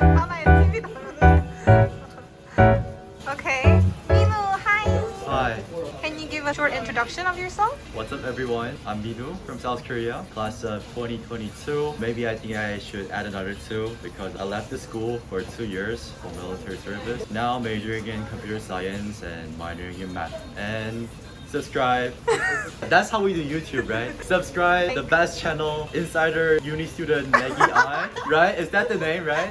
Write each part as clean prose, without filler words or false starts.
하나의 팁이 나오는. Okay, Minu, hi. Hi, Can you give a short introduction of yourself? what's up everyone? I'm Minu from South Korea, class of 2022. Maybe I think I should add another 2 because I left the school for 2 years for military service. Now majoring in computer science and minoring in math. And subscribe. That's how we do YouTube, right? Subscribe, the best channel, insider uni student Maggie I, right? Is that the name, right?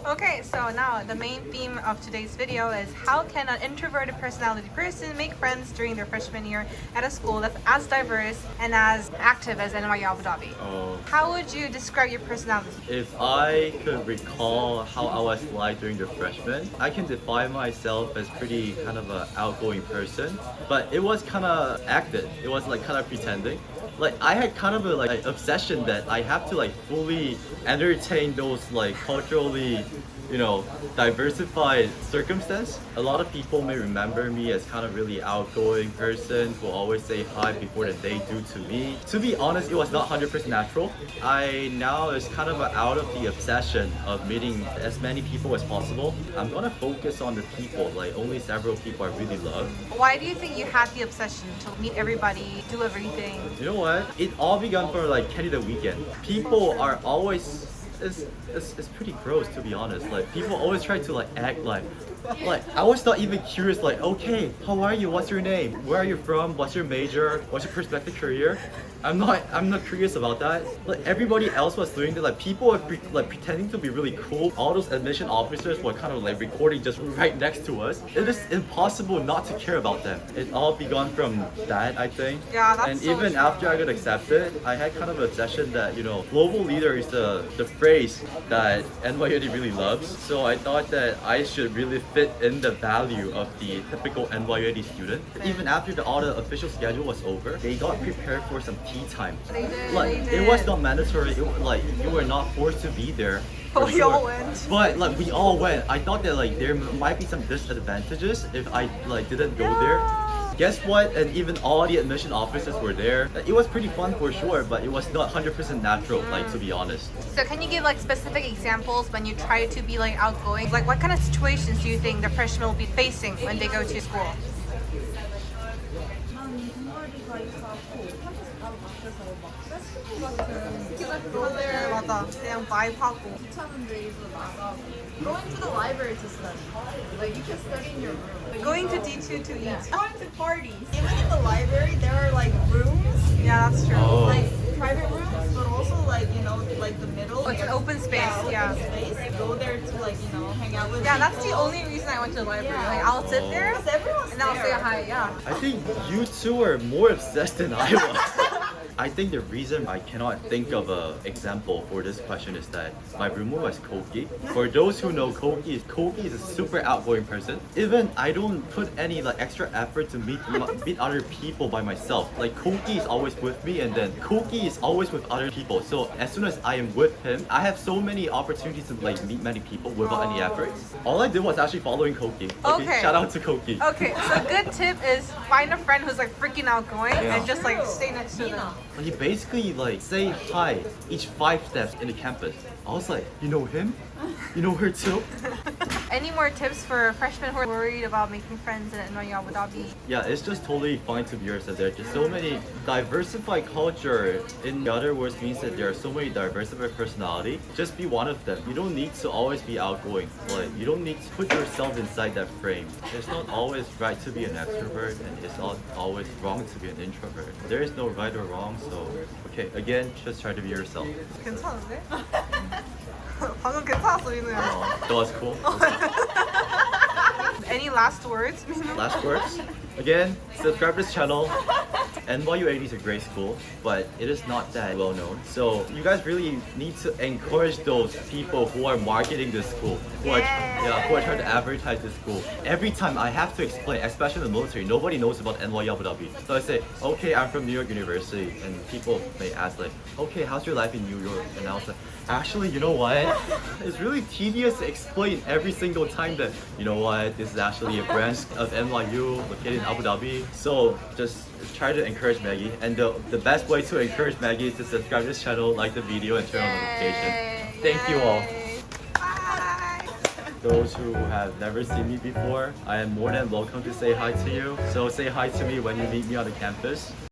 Okay, so now the main theme of today's video is how can an introverted personality person make friends during their freshman year at a school that's as diverse and as active as NYU Abu Dhabi? Oh. How would you describe your personality? If I could recall how I was like during the freshman, I can define myself as pretty kind of an outgoing person, but it was kind of acted. It was like kind of pretending. Like I had kind of a like obsession that I have to like fully entertain those like culturally, diversified circumstance. A lot of people may remember me as kind of really outgoing person who always say hi before the they do to me. To be honest, it was not 100% natural. I now is kind of out of the obsession of meeting as many people as possible. I'm gonna focus on the people, like only several people I really love. Why do you think you had the obsession to meet everybody, do everything? You know what? It all began from like Canada weekend. People are always it's pretty gross to be honest. Like people always try to like act like I was not even curious like, okay, how are you? What's your name? Where are you from? What's your major? What's your prospective career? I'm not curious about that. Like everybody else was doing that. Like people were pretending to be really cool. All those admission officers were kind of like recording just right next to us. It is impossible not to care about them. It all began from that, I think. Yeah, that's And so even true. after I got accepted, I had kind of an obsession that global leader is the phrase that NYUD really loves. So I thought that I should really fit in the value of the typical NYUD student. Even after all the official schedule was over, they got prepared for some tea time. They did. Like they did. it was not mandatory. Like you were not forced to be there. But for we all sure. went. But like we all went. I thought that like there might be some disadvantages if I like didn't go there. Guess what? And even all the admission officers were there. It was pretty fun for sure, but it was not 100% natural, like to be honest. So can you give like specific examples when you try to be like outgoing? Like what kind of situations do you think the freshmen will be facing when they go to school? 맞아. 그냥 바이브하고. Going to the library to study. Like you can study in your room. Going to D2 to eat. Going to parties. Even in the library, there are like rooms, Yeah, that's true. Oh. like private rooms, but also like like the middle. Oh, it's an open space, yeah. Open space. Go there to like hang out with. Yeah, that's the people. only reason I went to the library. Yeah. Like I'll sit there Because everyone's and I'll say there. hi. Yeah. I think you two are more obsessed than I was. I think the reason I cannot think of an example for this question is that my roommate was Koki. For those who know Koki is a super outgoing person. Even I don't put any like extra effort to meet other people by myself. Like Koki is always with me, and then Koki is always with other people. So as soon as I am with him, I have so many opportunities to like meet many people without any effort. All I did was actually following Koki. Okay. Shout out to Koki. Okay, so good tip is find a friend who's like freaking outgoing Yeah. and just like stay next to them. He basically like say hi each 5 steps in the campus. I was like, you know him? You know her too? Any more tips for freshmen who are worried about making friends in NYU Abu Dhabi? Yeah, it's just totally fine to be yourself. There's just so many diversified culture. In other words, means that there are so many diversified personality. Just be one of them. You don't need to always be outgoing. Like you don't need to put yourself inside that frame. It's not always right to be an extrovert, and it's not always wrong to be an introvert. There is no right or wrong. So okay, again, just try to be yourself. 괜찮은데? 방금 괜찮았어, 민우야. That was cool. Any last words, Minwoo? Last words. Again, subscribe to this channel. NYU AD is a great school, but it is not that well known. So you guys really need to encourage those people who are marketing this school, who are trying to advertise this school. Every time I have to explain, especially in the military, nobody knows about NYU Abu Dhabi. So I say, okay, I'm from New York University, and people may ask like, okay, how's your life in New York? And I was like, actually, you know what? It's really tedious to explain every single time that, you know what, this is actually a branch of NYU located in Abu Dhabi. So just try to encourage Maggie. And the best way to encourage Maggie is to subscribe to this channel, like the video, and turn on notifications. Thank you all. Bye. Those who have never seen me before, I am more than welcome to say hi to you. So say hi to me when you meet me on the campus.